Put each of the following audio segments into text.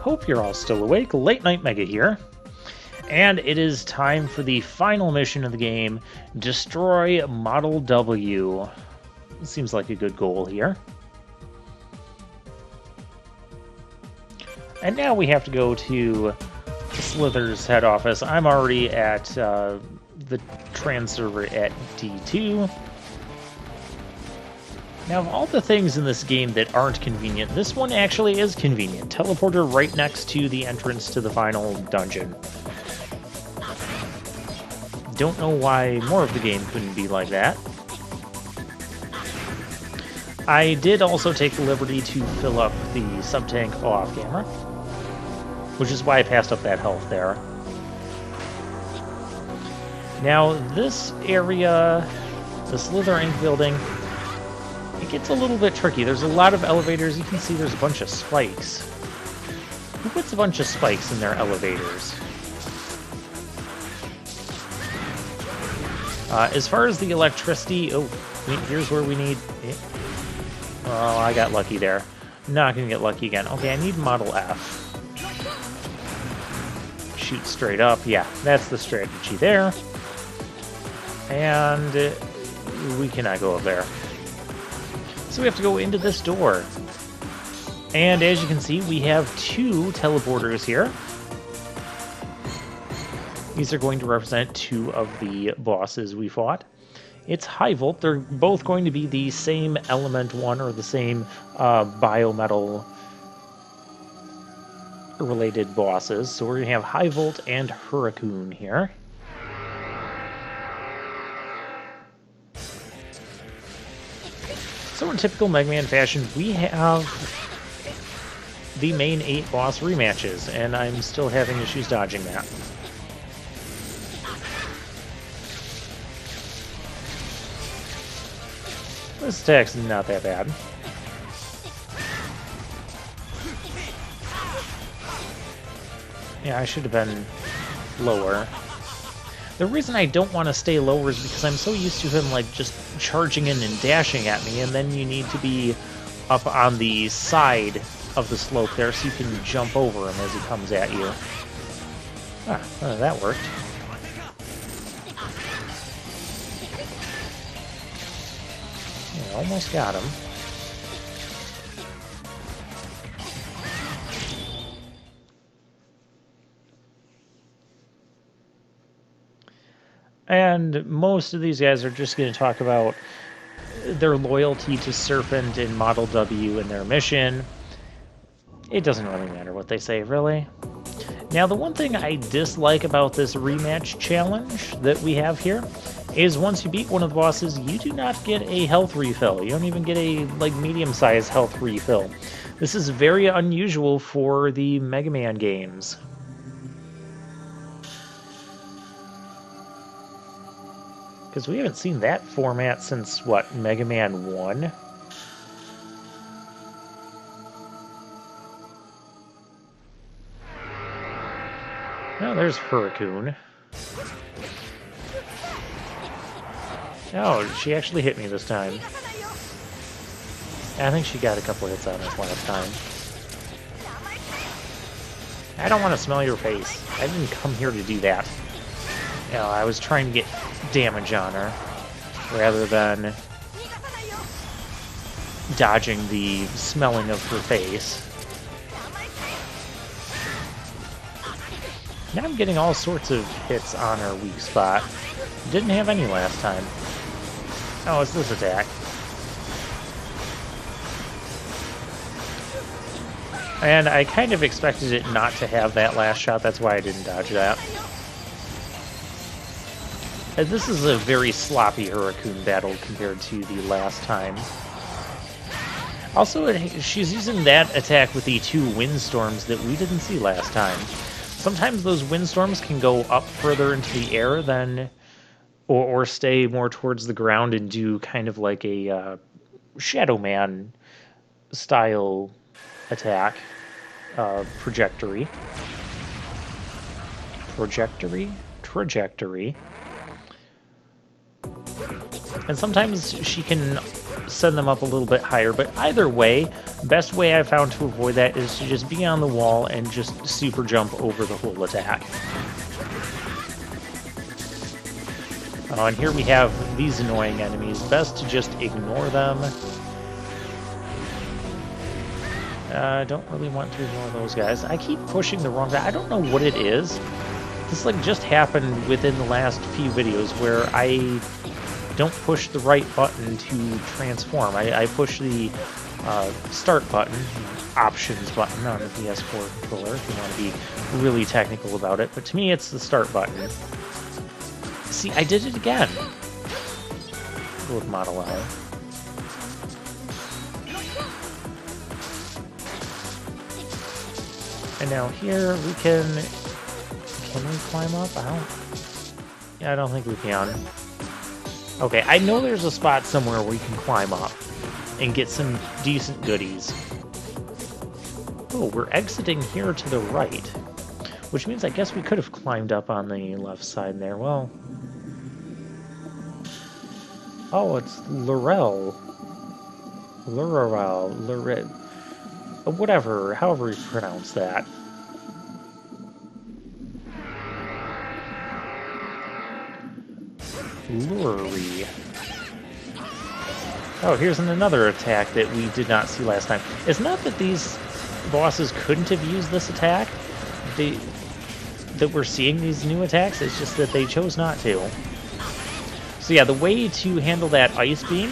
Hope you're all still awake. Late Night Mega here. And it is time for the final mission of the game, Destroy Model W. Seems like a good goal here. And now we have to go to Slither's head office. I'm already at the trans server at D2. Now, of all the things in this game that aren't convenient, this one actually is convenient. Teleporter right next to the entrance to the final dungeon. Don't know why more of the game couldn't be like that. I did also take the liberty to fill up the sub-tank off camera, which is why I passed up that health there. Now, this area, the Slither Inc. building, it gets a little bit tricky. There's a lot of elevators. You can see there's a bunch of spikes. Who puts a bunch of spikes in their elevators? As far as the electricity, here's where we need... Oh, I got lucky there. Not gonna get lucky again. Okay, I need Model F. Shoot straight up. Yeah, that's the strategy there. And we cannot go up there. So we have to go into this door. And as you can see, we have two teleporters here. These are going to represent two of the bosses we fought. It's high volt. They're both going to be the same element one or the same biometal related bosses. So we're going to have high volt and Hurricane here. So in typical Mega Man fashion, we have the main 8 boss rematches, and I'm still having issues dodging that. This attack's not that bad. Yeah, I should have been lower. The reason I don't want to stay lower is because I'm so used to him, like, just charging in and dashing at me, and then you need to be up on the side of the slope there so you can jump over him as he comes at you. That worked. Yeah, almost got him. And most of these guys are just going to talk about their loyalty to Serpent and Model W and their mission. It doesn't really matter what they say, really. Now, the one thing I dislike about this rematch challenge that we have here is once you beat one of the bosses, you do not get a health refill. You don't even get a, like, medium-sized health refill. This is very unusual for the Mega Man games. Because we haven't seen that format since, what, Mega Man 1? Oh, there's Hurricane. Oh, she actually hit me this time. I think she got a couple hits on us last time. I don't want to smell your face. I didn't come here to do that. You know, I was trying to get damage on her, rather than dodging the smelling of her face. Now I'm getting all sorts of hits on her weak spot. Didn't have any last time. Oh, it's this attack. And I kind of expected it not to have that last shot, that's why I didn't dodge that. This is a very sloppy Hurricane battle compared to the last time. Also, she's using that attack with the 2 windstorms that we didn't see last time. Sometimes those windstorms can go up further into the air than, or stay more towards the ground and do kind of like a Shadow Man style attack. Trajectory. And sometimes she can send them up a little bit higher. But either way, best way I found to avoid that is to just be on the wall and just super jump over the whole attack. And here we have these annoying enemies. Best to just ignore them. I don't really want to ignore those guys. I keep pushing the wrong guy. I don't know what it is. This like just happened within the last few videos where I don't push the right button to transform. I push the start button, options button on the PS4 controller if you want to be really technical about it. But to me, it's the start button. See, I did it again. Go with Model L. And now here we can we climb up? I don't think we can. Okay, I know there's a spot somewhere where you can climb up and get some decent goodies. Oh, we're exiting here to the right, which means I guess we could have climbed up on the left side there. Well, oh, it's Lorel. Whatever, however you pronounce that. Lurie. Oh, here's another attack that we did not see last time. It's not that these bosses couldn't have used this attack, that we're seeing these new attacks, it's just that they chose not to. So yeah, the way to handle that ice beam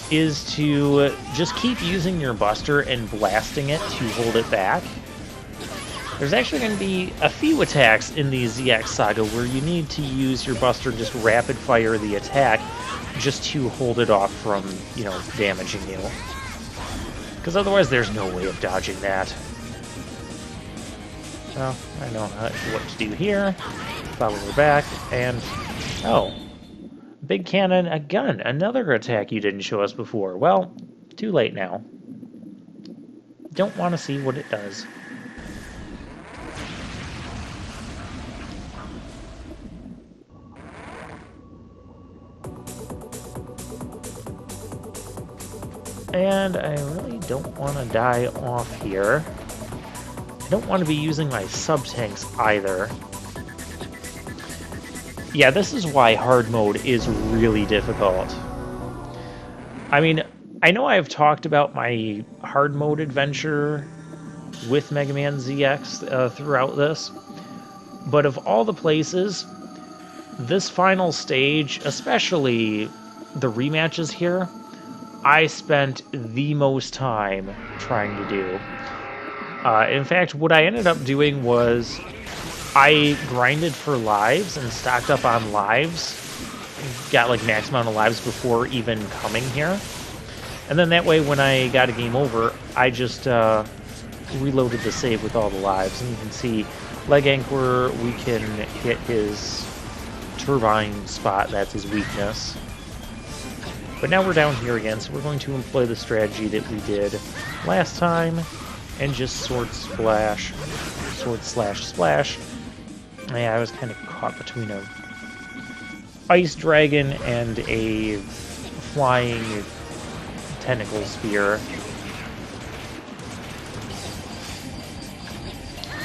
is to just keep using your buster and blasting it to hold it back. There's actually going to be a few attacks in the ZX Saga where you need to use your buster and just rapid fire the attack just to hold it off from, you know, damaging you. Because otherwise there's no way of dodging that. Well, I know what to do here. Follow her back, and... oh. Big cannon, a gun, another attack you didn't show us before. Well, too late now. Don't want to see what it does. And I really don't want to die off here. I don't want to be using my sub-tanks either. Yeah, this is why hard mode is really difficult. I mean, I know I've talked about my hard mode adventure with Mega Man ZX throughout this, but of all the places, this final stage, especially the rematches here, I spent the most time trying to do. In fact, what I ended up doing was I grinded for lives and stocked up on lives, got like max amount of lives before even coming here. And then that way when I got a game over, I just reloaded the save with all the lives. And you can see Leg Anchor, we can hit his turbine spot, that's his weakness. But now we're down here again, so we're going to employ the strategy that we did last time and just sword slash, splash. Yeah, I was kind of caught between a ice dragon and a flying tentacle spear.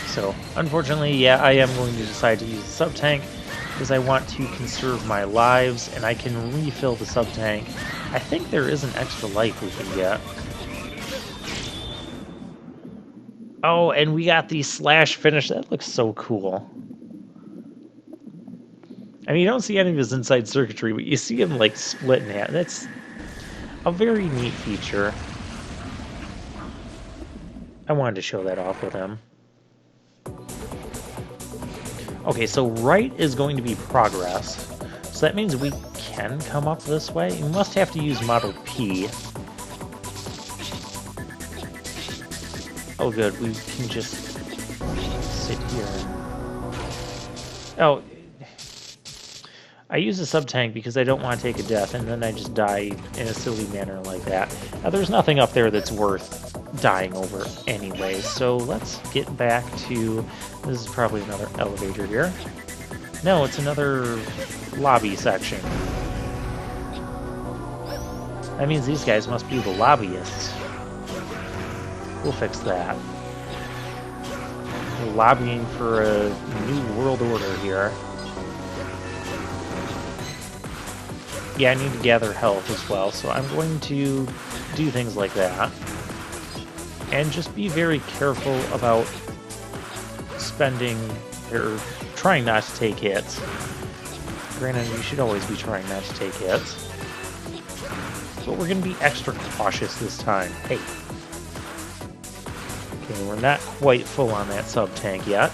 So, unfortunately, yeah, I am going to decide to use the sub-tank because I want to conserve my lives, and I can refill the sub-tank. I think there is an extra life we can get. Oh, and we got the slash finish. That looks so cool. I mean, you don't see any of his inside circuitry, but you see him, like, split in half. That's a very neat feature. I wanted to show that off with him. Okay, so right is going to be progress. So that means we can come up this way. You must have to use Model P. Oh, good. We can just sit here. Oh, I use a sub-tank because I don't want to take a death, and then I just die in a silly manner like that. Now, there's nothing up there that's worth dying over anyway, so let's get back to... This is probably another elevator here. No, it's another lobby section. That means these guys must be the lobbyists. We'll fix that. We're lobbying for a new world order here. Yeah, I need to gather health as well, so I'm going to do things like that. And just be very careful about spending, or trying not to take hits. Granted, you should always be trying not to take hits. But we're going to be extra cautious this time. Hey. Okay, we're not quite full on that sub-tank yet.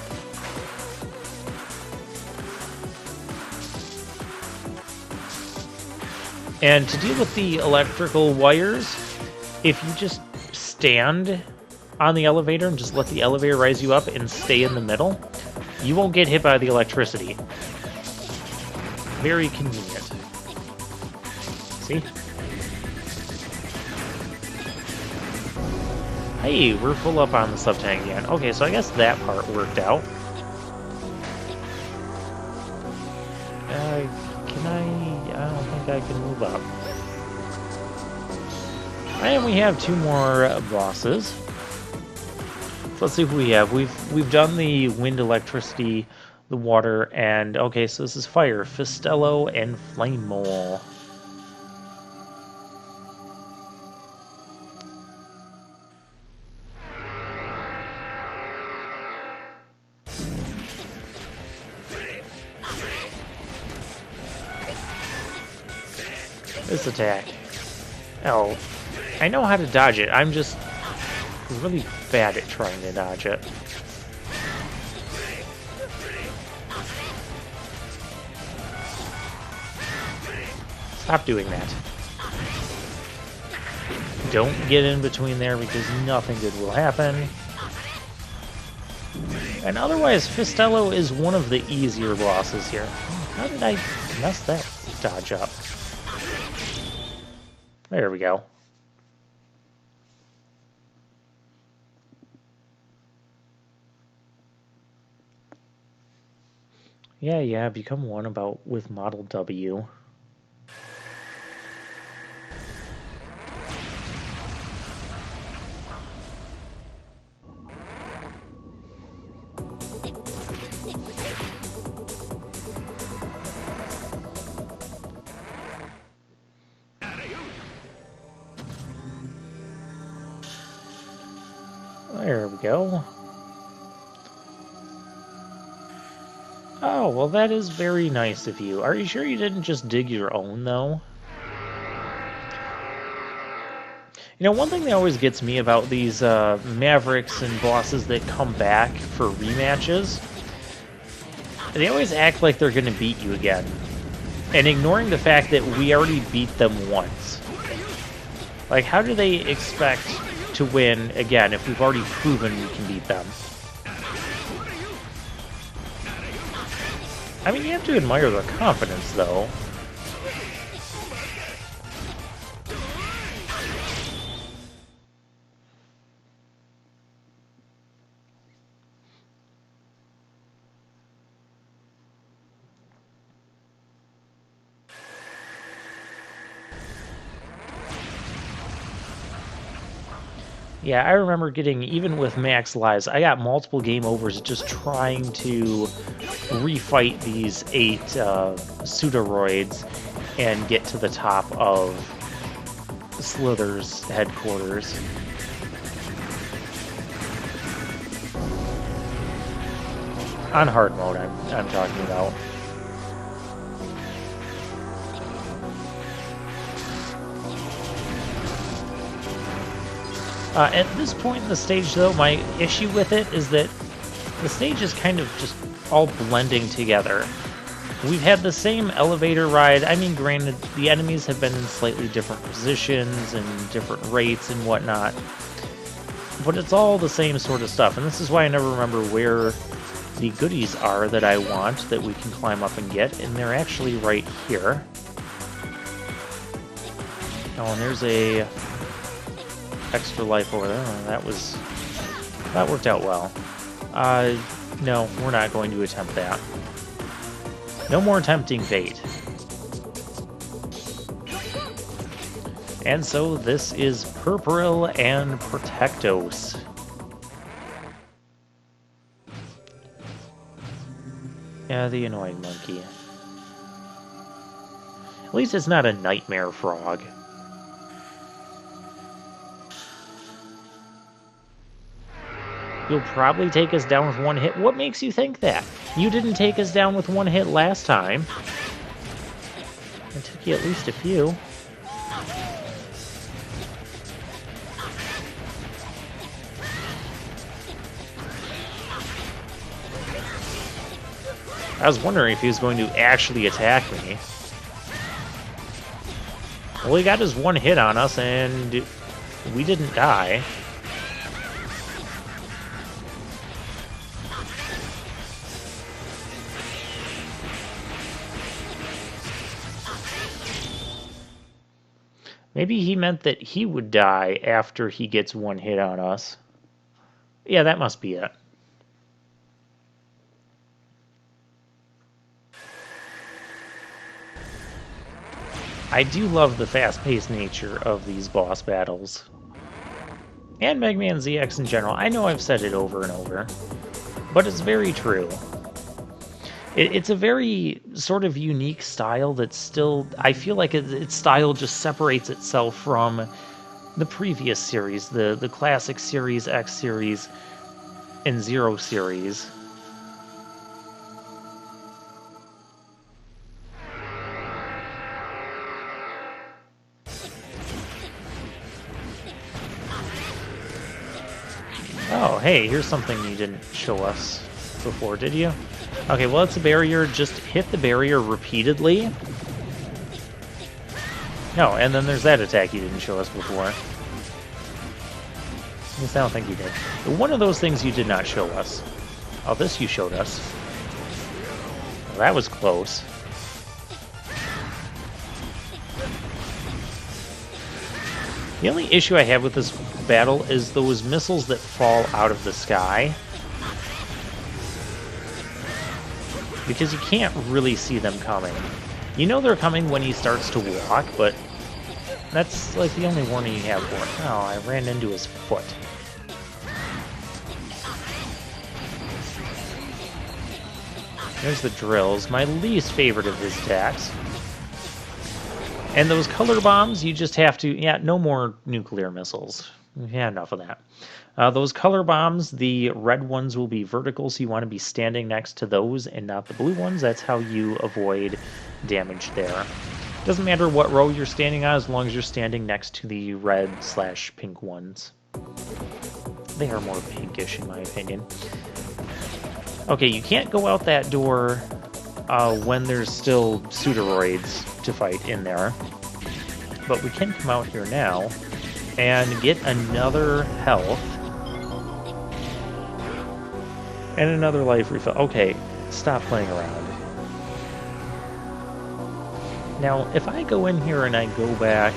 And to deal with the electrical wires, if you just stand on the elevator and just let the elevator rise you up and stay in the middle, you won't get hit by the electricity. Very convenient. See? Hey, we're full up on the sub-tank again. Okay, so I guess that part worked out. Can I don't think I can move up. And we have 2 more bosses. So let's see who we have. We've done the wind, electricity, the water, and okay, so this is fire. Fistello and Flame Mole. This attack. Oh, I know how to dodge it. I'm just really bad at trying to dodge it. Stop doing that. Don't get in between there because nothing good will happen. And otherwise, Fistello is one of the easier bosses here. How did I mess that dodge up? There we go. Yeah, become one about with Model W. There we go. Oh, well that is very nice of you. Are you sure you didn't just dig your own, though? You know, one thing that always gets me about these Mavericks and bosses that come back for rematches, they always act like they're going to beat you again. And ignoring the fact that we already beat them once. Like, how do they expect to win again if we've already proven we can beat them? I mean, you have to admire their confidence, though. Yeah, I remember getting, even with max lives, I got multiple game overs just trying to refight these 8 Pseudoroids and get to the top of Slither's headquarters. On hard mode, I'm talking about. At this point in the stage, though, my issue with it is that the stage is kind of just all blending together. We've had the same elevator ride. I mean, granted, the enemies have been in slightly different positions and different rates and whatnot, but it's all the same sort of stuff, and this is why I never remember where the goodies are that I want that we can climb up and get, and they're actually right here. Oh, and there's a extra life over there. Oh, that worked out well. No, we're not going to attempt that. No more tempting fate. And so this is Purpuril and Protectos. Yeah, the annoying monkey. At least it's not a nightmare frog. You'll probably take us down with one hit. What makes you think that? You didn't take us down with one hit last time. It took you at least a few. I was wondering if he was going to actually attack me. Well, he got his one hit on us, and we didn't die. Maybe he meant that he would die after he gets one hit on us. Yeah, that must be it. I do love the fast-paced nature of these boss battles. And Mega Man ZX in general. I know I've said it over and over, but it's very true. It's a very sort of unique style that's still... I feel like its style just separates itself from the previous series, the classic series, X series, and Zero series. Oh, hey, here's something you didn't show us before, did you? Okay, well, it's a barrier. Just hit the barrier repeatedly. No, and then there's that attack you didn't show us before. At least I don't think you did. One of those things you did not show us. Oh, this you showed us. Well, that was close. The only issue I have with this battle is those missiles that fall out of the sky. Because you can't really see them coming. You know they're coming when he starts to walk, but that's like the only warning you have for it. Oh, I ran into his foot. There's the drills, my least favorite of his attacks. And those color bombs, you just have to... Yeah, no more nuclear missiles. We've had enough of that. Those color bombs, the red ones will be vertical, so you want to be standing next to those and not the blue ones. That's how you avoid damage there. Doesn't matter what row you're standing on, as long as you're standing next to the red/pink ones. They are more pinkish, in my opinion. Okay, you can't go out that door when there's still Pseudoroids to fight in there. But we can come out here now and get another health. And another life refill. Okay, stop playing around. Now, if I go in here and I go back,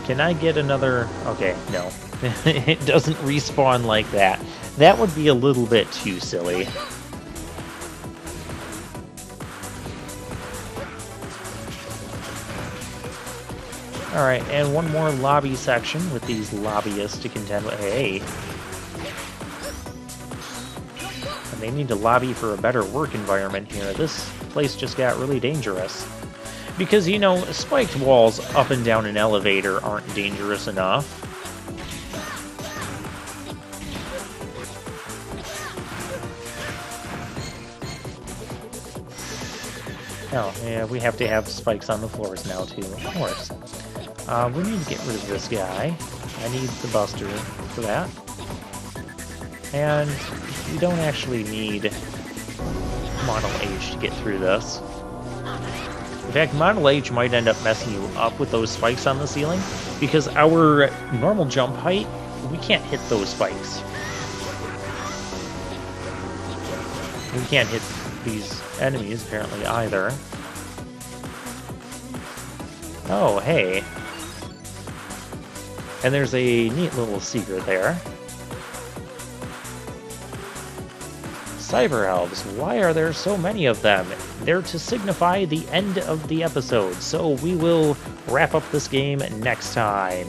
can I get another... Okay, no. It doesn't respawn like that. That would be a little bit too silly. Alright, and one more lobby section with these lobbyists to contend with. Hey. And they need to lobby for a better work environment here. This place just got really dangerous. Because, you know, spiked walls up and down an elevator aren't dangerous enough. Oh, yeah, we have to have spikes on the floors now, too, of course. We need to get rid of this guy. I need the Buster for that. And we don't actually need Model H to get through this. In fact, Model H might end up messing you up with those spikes on the ceiling, because our normal jump height, we can't hit those spikes. We can't hit these enemies, apparently, either. Oh, hey. And there's a neat little secret there. Cyber Elves, why are there so many of them? They're to signify the end of the episode, so we will wrap up this game next time.